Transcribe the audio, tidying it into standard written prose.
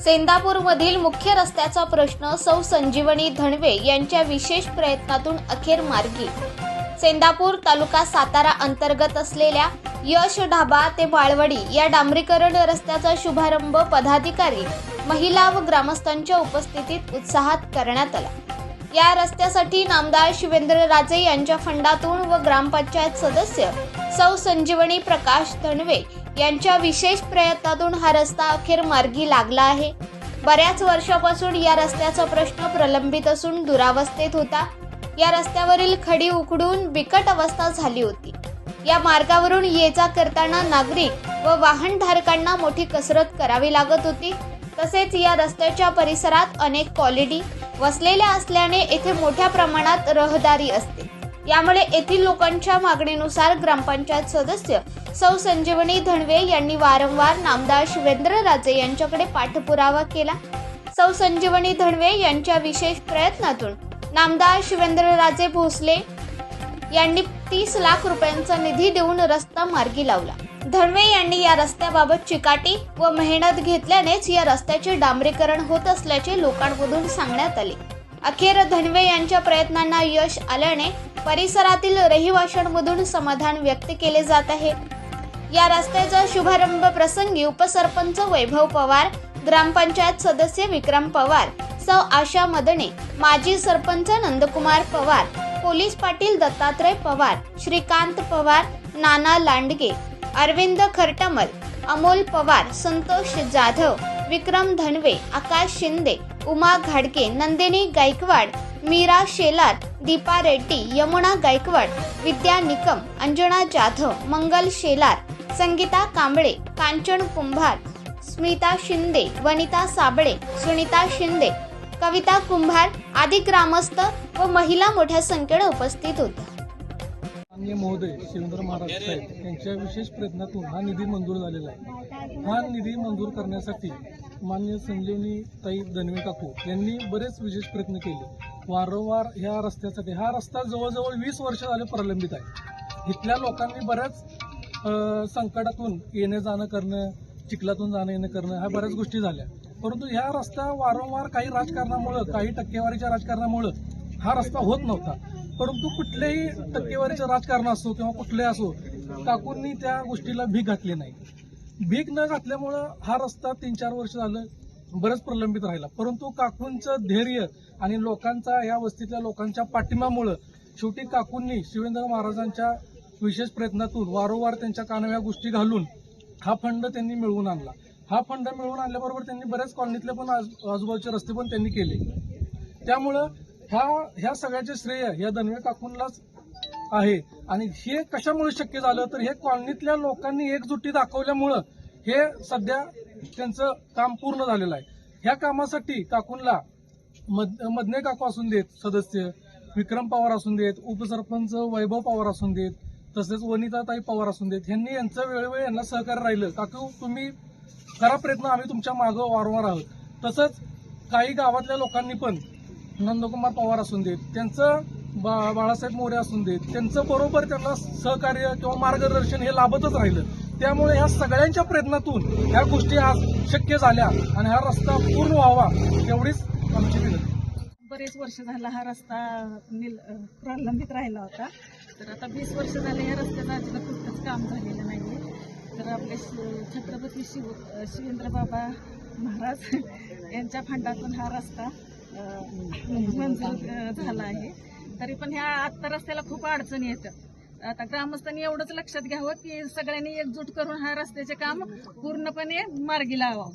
सेंदापूरमधील मुख्य रस्त्याचा प्रश्न सौ संजीवनी धणवे यांच्या विशेष प्रयत्नातून अखेर मार्गी। सेंदापूर तालुका सातारा अंतर्गत असलेल्या यश ढाबा ते बाळवाडी या डांबरीकरण रस्त्याचा शुभारंभ पदाधिकारी, महिला व ग्रामस्थांच्या उपस्थितीत उत्साहात करण्यात आला। या रस्त्यासाठी नामदार शिवेंद्रराजे यांच्या फंडातून व ग्रामपंचायत सदस्य सौ संजीवनी प्रकाश धणवे यांच्या विशेष प्रयत्नातून हा रस्ता अखेर मार्गी लागला आहे। बऱ्याच वर्षापासून या रस्त्याचा प्रश्न प्रलंबित असून दुरावस्थेत होता। या रस्त्यावरील खडी उखडून बिकट अवस्था झाली होती। या मार्गावरून ये-जा करताना नागरिक व वाहनधारकांना मोठी कसरत करावी लागत होती। तसेच या रस्त्याच्या परिसरात अनेक कॉलनी वसलेल्या असल्याने येथे मोठ्या प्रमाणात रहदारी असते। यामुळे येथील लोकांच्या मागणीनुसार ग्रामपंचायत सदस्य सौ संजीवनी धणवे यांनी वारंवार नामदार शिवेंद्रराजे यांच्याकडे पाठपुरावा केला। सौ संजीवनी धणवे यांच्या विशेष प्रयत्नातून नामदार शिवेंद्रराजे भोसले यांनी 30 लाख रुपयांचा निधी देऊन रस्ता मार्गी लावला। धणवे यांनी या रस्त्याबाबत चिकाटी व मेहनत घेतल्यानेच या रस्त्याचे डांबरीकरण होत असल्याचे लोकांमधून सांगण्यात आले। अखेर धणवे यांच्या प्रयत्नांना यश आल्याने परिसरातील रहिवाशांमधून समाधान व्यक्त केले जात आहे। या रस्त्याचा शुभारंभ प्रसंगी उपसरपंच वैभव पवार, ग्रामपंचायत सदस्य विक्रम पवार, सौ आशा मदने, माजी सरपंच नंदकुमार पवार, पोलीस पाटील दत्तात्रय पवार, श्रीकांत पवार, नाना लांडगे, अरविंद खरटमल, अमोल पवार, संतोष जाधव, विक्रम धणवे, आकाश शिंदे, उमा घाडके, नंदिनी गायकवाड, मीरा शेलार, दीपा रेड्डी, यमुना गायकवाड, विद्या निकम, अंजना जाधव, मंगल शेलार, संगीता कांबळे, कांचन कुंभार, स्मिता शिंदे, वनिता साबळे, सुनीता शिंदे, कविता कुंभार आदी ग्रामस्थ व महिला मोठ्या संख्येने उपस्थित होत्या। माननीय महोदय शिवेंद्र महाराज साहेब यांच्या विशेष प्रयत्नातून हा निधी मंजूर झालेला आहे। हा निधी मंजूर करण्यासाठी माननीय संजीवनी ताई धणवे काकू यांनी बरेच विशेष प्रयत्न केले। वारंवार ह्या रस्त्यासाठी हा रस्ता जवळजवळ 20 वर्ष झाले प्रलंबित आहे। इथल्या लोकांनी बऱ्याच संकटातून येणे जाणं करणं, चिखलातून जाणं येणं करणं, ह्या बऱ्याच गोष्टी झाल्या। परंतु ह्या रस्ता वारंवार काही राजकारणामुळे, काही टक्केवारीच्या राजकारणामुळे हा रस्ता होत नव्हता। परंतु कुठल्याही टक्केवारीचं राजकारण असो किंवा कुठलेही असो, काकूंनी त्या गोष्टीला भीक घातली नाही। भीक न घातल्यामुळं हा रस्ता 3-4 वर्ष झालं बरंच प्रलंबित राहिला। परंतु काकूंचं धैर्य आणि लोकांचा, या वस्तीतल्या लोकांच्या पाठिंब्यामुळं शेवटी काकूंनी शिवेंद्र महाराजांच्या विशेष प्रयत्नातून वारंवार त्यांच्या कानाव्या गोष्टी घालून हा फंड त्यांनी मिळवून आणला। हा फंड मिळवून आणल्याबरोबर त्यांनी बऱ्याच कॉलनीतले पण आजूबाजूचे रस्ते पण त्यांनी केले। त्यामुळं ह्या सगळ्याचे श्रेय या धणवे काकूंनाच आहे। आणि हे कशामुळे शक्य झालं तर हे कॉलनीतल्या लोकांनी एकजुटी दाखवल्यामुळं हे सध्या त्यांचं काम पूर्ण झालेलं आहे। ह्या कामासाठी काकूंना मदने काकू असून देत, सदस्य विक्रम पवार असून देत, उपसरपंच वैभव पवार असून देत, तसेच वनिताताई पवार असून देत, यांनी यांचं वेळोवेळी यांना सहकार्य राहिलं। काकू तुम्ही करा प्रयत्न, आम्ही तुमच्या मागं वारंवार आहोत। तसंच काही गावातल्या लोकांनी पण नंदकुमार पवार असून देत, त्यांचं बाळासाहेब मोरे असून देत, त्यांचं बरोबर त्यांना सहकार्य किंवा मार्गदर्शन हे लाभतच राहिलं। त्यामुळे ह्या सगळ्यांच्या प्रयत्नातून ह्या गोष्टी आज शक्य झाल्या आणि हा रस्ता पूर्ण व्हावा एवढीच आमची विनंती। बरेच वर्ष झाला हा रस्ता प्रलंबित राहिला होता। तर आता 20 वर्ष झाले या रस्त्याचं अजिबात कुठलंच काम झालेलं नाही। तर आपले छत्रपती शिवेंद्रबाबा महाराज यांच्या फंडातून हा रस्ता मंजूर झाला आहे। तरी पण ह्या आत्ता रस्त्याला खूप अडचणी येतात। आता ग्रामस्थांनी एवढंच लक्षात घ्यावं की सगळ्यांनी एकजूट करून हा रस्त्याचे काम पूर्णपणे मार्गी लावावं।